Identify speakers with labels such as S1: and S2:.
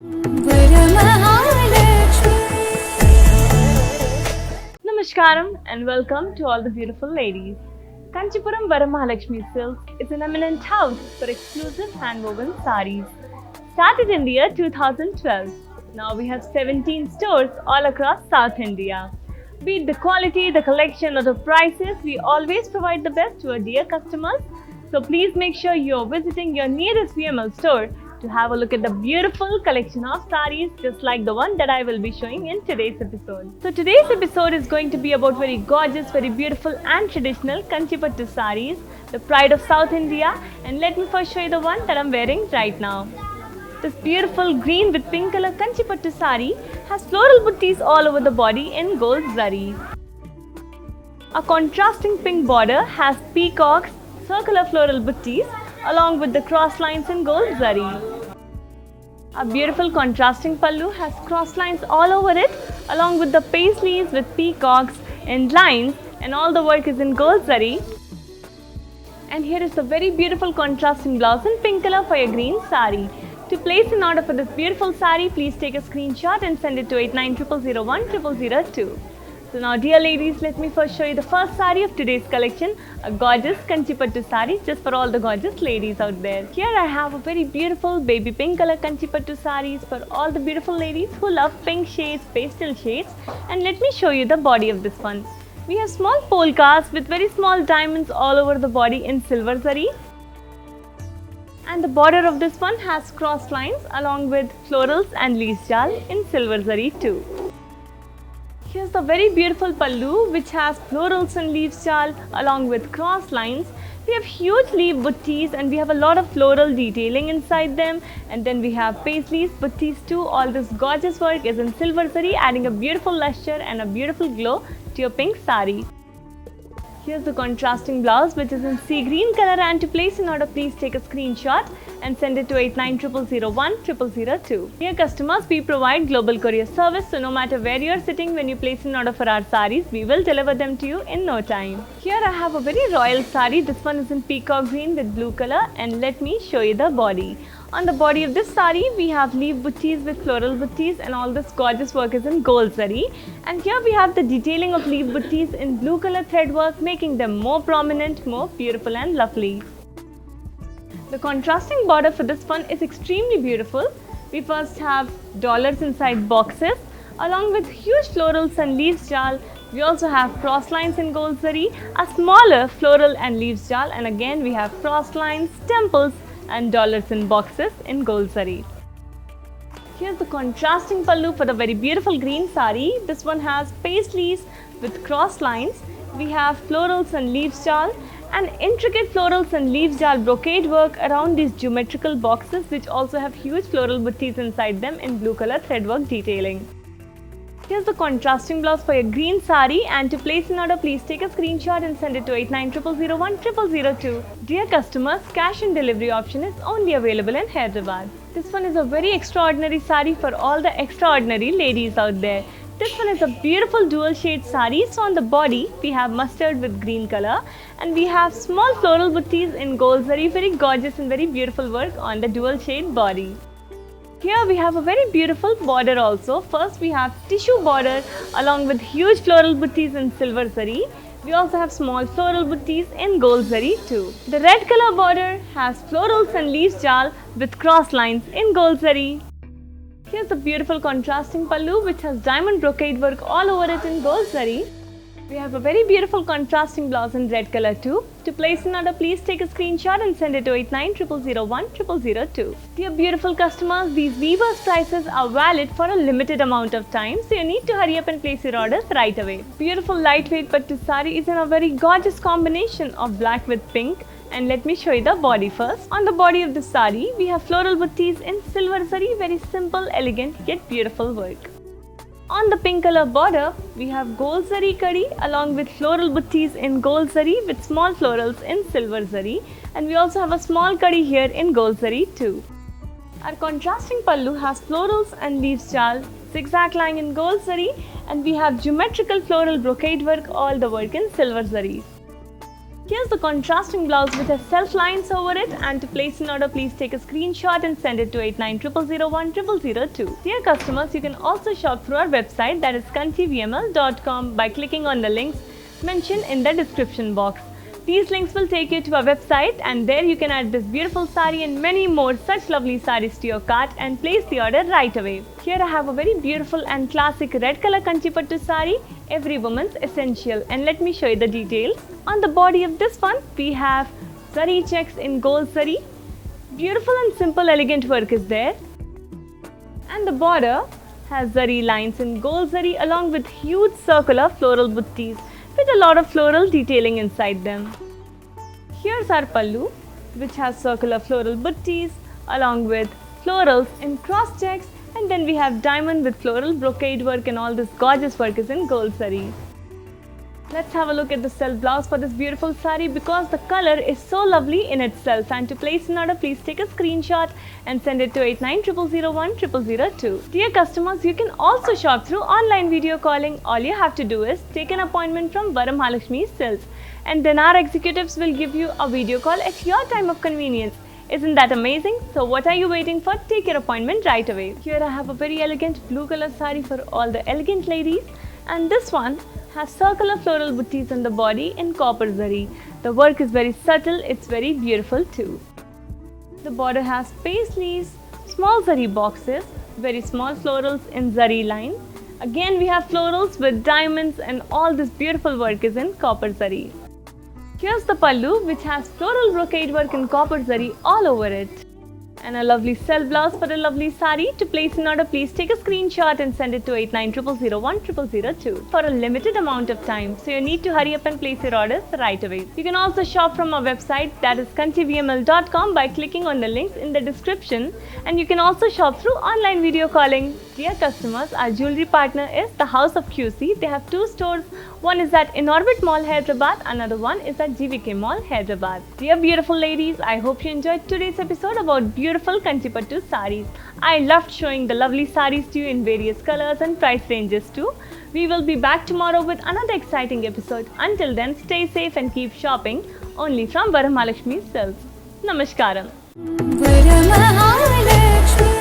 S1: Namaskaram and welcome to all the beautiful ladies. Kanchipuram Varamahalakshmi Silks is an eminent house for exclusive handwoven saris. Started in the year 2012. Now we have 17 stores all across South India. Be it the quality, the collection or the prices, we always provide the best to our dear customers. So please make sure you're visiting your nearest VML store to have a look at the beautiful collection of sarees just like the one that I will be showing in today's episode. So today's episode is going to be about very gorgeous, very beautiful and traditional Kanchipattu sarees, the pride of South India, and let me first show you the one that I'm wearing right now. This beautiful green with pink color Kanchipattu saree has floral buttis all over the body in gold zari. A contrasting pink border has peacocks, circular floral buttis along with the cross lines in gold zari. A beautiful contrasting pallu has cross lines all over it along with the paisleys with peacocks and lines, and all the work is in gold zari. And here is the very beautiful contrasting blouse in pink color for your green saree. To place an order for this beautiful saree, please take a screenshot and send it to 8900010002. So now dear ladies, let me first show you the first saree of today's collection, a gorgeous Kanchipattu saree just for all the gorgeous ladies out there. Here I have a very beautiful baby pink color Kanchipattu sarees for all the beautiful ladies who love pink shades, pastel shades, and let me show you the body of this one. We have small polkas with very small diamonds all over the body in silver zari. And the border of this one has cross lines along with florals and leaves jal in silver zari too. Here's the very beautiful pallu which has florals and leaves jal along with cross lines. We have huge leaf buttis and we have a lot of floral detailing inside them, and then we have paisleys, buttis too. All this gorgeous work is in silver zari, adding a beautiful luster and a beautiful glow to your pink saree. Here's the contrasting blouse which is in sea green color, and to place an order please take a screenshot and send it to 8900010002. Dear customers, we provide global courier service, so no matter where you are sitting when you place an order for our sarees, we will deliver them to you in no time. Here I have a very royal saree. This one is in peacock green with blue color, and let me show you the body. On the body of this saree, we have leaf buttis with floral buttis, and all this gorgeous work is in gold zari. And here we have the detailing of leaf buttis in blue color thread work, making them more prominent, more beautiful and lovely. The contrasting border for this one is extremely beautiful. We first have dollars inside boxes along with huge florals and leaves jal. We also have cross lines in gold zari, a smaller floral and leaves jal, and again we have cross lines, temples and dollars in boxes in gold zari. Here's the contrasting pallu for the very beautiful green saree. This one has paisleys with cross lines. We have florals and leaves jal and intricate florals and leaves jal brocade work around these geometrical boxes, which also have huge floral buttis inside them in blue color threadwork detailing. Here's the contrasting blouse for your green saree, and to place an order please take a screenshot and send it to 8900010002. Dear customers, cash and delivery option is only available in Hyderabad. This one is a very extraordinary saree for all the extraordinary ladies out there. This one is a beautiful dual shade saree. So on the body we have mustard with green color, and we have small floral buttis in gold zari, very gorgeous and very beautiful work on the dual shade body. Here we have a very beautiful border also. First we have tissue border along with huge floral buttis in silver zari. We also have small floral buttis in gold zari too. The red color border has florals and leaves jal with cross lines in gold zari. Here's the beautiful contrasting pallu which has diamond brocade work all over it in gold zari. We have a very beautiful contrasting blouse in red color too. To place an order, please take a screenshot and send it to 8900010002. Dear beautiful customers, these weavers' prices are valid for a limited amount of time, so you need to hurry up and place your orders right away. Beautiful lightweight pattu saree is in a very gorgeous combination of black with pink. And let me show you the body first. On the body of the saree, we have floral buttis in silver zari, very simple, elegant yet beautiful work. On the pink color border, we have gold zari kadi along with floral buttis in gold zari with small florals in silver zari, and we also have a small kadi here in gold zari too. Our contrasting pallu has florals and leaves jal, zigzag line in gold zari, and we have geometrical floral brocade work, all the work in silver zari. Here's the contrasting blouse which has self lines over it, and to place an order, please take a screenshot and send it to 8900010002. Dear customers, you can also shop through our website, that is kanchivml.com, by clicking on the links mentioned in the description box. These links will take you to our website, and there you can add this beautiful sari and many more such lovely saris to your cart and place the order right away. Here I have a very beautiful and classic red color Kanchipattu sari, every woman's essential, and let me show you the details. On the body of this one, we have zari checks in gold zari. Beautiful and simple elegant work is there. And the border has zari lines in gold zari along with huge circular floral buttis with a lot of floral detailing inside them. Here's our pallu, which has circular floral buttis along with florals in cross checks, and then we have diamond with floral brocade work, and all this gorgeous work is in gold zari. Let's have a look at the self blouse for this beautiful sari because the color is so lovely in itself, and to place an order, please take a screenshot and send it to 8900010002. Dear customers, you can also shop through online video calling. All you have to do is take an appointment from Varamahalakshmi Silks, and then our executives will give you a video call at your time of convenience. Isn't that amazing? So what are you waiting for? Take your appointment right away. Here I have a very elegant blue color sari for all the elegant ladies, and this one has circular floral buttis on the body in copper zari. The work is very subtle, it's very beautiful too. The border has paisleys, small zari boxes, very small florals in zari line. Again we have florals with diamonds, and all this beautiful work is in copper zari. Here's the pallu, which has floral brocade work in copper zari all over it. And a lovely self blouse for a lovely sari. To place an order, please take a screenshot and send it to 8900010002 for a limited amount of time. So you need to hurry up and place your orders right away. You can also shop from our website, that is kanchivml.com, by clicking on the links in the description, and you can also shop through online video calling. Dear customers, our jewelry partner is the House of QC. They have two stores. One is at Inorbit Mall, Hyderabad. Another one is at GVK Mall, Hyderabad. Dear beautiful ladies, I hope you enjoyed today's episode about beautiful Kanchipattu saris. I loved showing the lovely saris to you in various colors and price ranges too. We will be back tomorrow with another exciting episode. Until then, stay safe and keep shopping only from Varamahalakshmi Silks. Namaskaram. Varamahalakshmi.